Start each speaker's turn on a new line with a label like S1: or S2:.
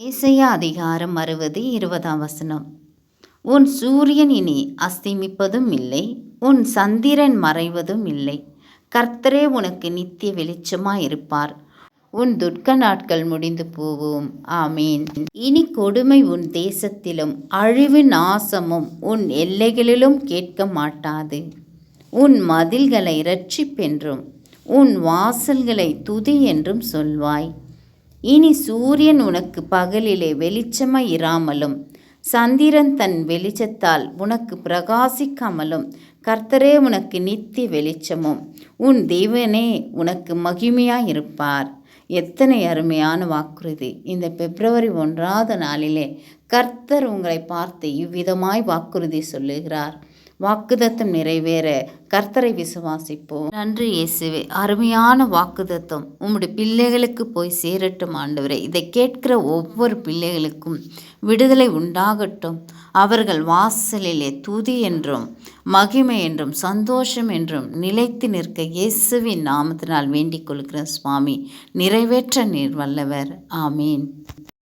S1: ஏசாயா அதிகாரம் 60 20ஆம் வசனம். உன் சூரியன் இனி அஸ்தமிப்பதும் இல்லை, உன் சந்திரன் மறைவதும் இல்லை. கர்த்தரே உனக்கு நித்திய வெளிச்சமாயிருப்பார். உன் துக்க நாட்கள் முடிந்து போகும். ஆமீன். இனி கொடுமை உன் தேசத்திலும் அழிவு நாசமும் உன் எல்லைகளிலும் கேட்க மாட்டாது. உன் மதில்களை இரட்சிப்பென்றும் உன் வாசல்களை துதி என்றும் சொல்வாய். இனி சூரியன் உனக்கு பகலிலே வெளிச்சமாய் இராமலும் சந்திரன் தன் வெளிச்சத்தால் உனக்கு பிரகாசிக்காமலும் கர்த்தரே உனக்கு நித்திய வெளிச்சமும் உன் தேவனே உனக்கு மகிமையாயிருப்பார். எத்தனை அருமையான வாக்குறுதி! இந்த பிப்ரவரி 1ஆவது நாளிலே கர்த்தர் உங்களை பார்த்து இவ்விதமாய் வாக்குறுதி சொல்லுகிறார். வாக்குதத்தம் நிறைவேற கர்த்தரை விசுவாசிப்போம். நன்றி இயேசுவே. அருமையான வாக்குதத்தம் உம்முடைய பிள்ளைகளுக்கு போய் சேரட்டும் ஆண்டவரே. இதை கேட்கிற ஒவ்வொரு பிள்ளைகளுக்கும் விடுதலை உண்டாகட்டும். அவர்கள் வாசலிலே துதி என்றும் மகிமை என்றும் சந்தோஷம் என்றும் நிலைத்து நிற்க இயேசுவின் நாமத்தினால் வேண்டிக் கொள்கிறேன் சுவாமி. நிறைவேற்ற நீர் வல்லவர். ஆமீன்.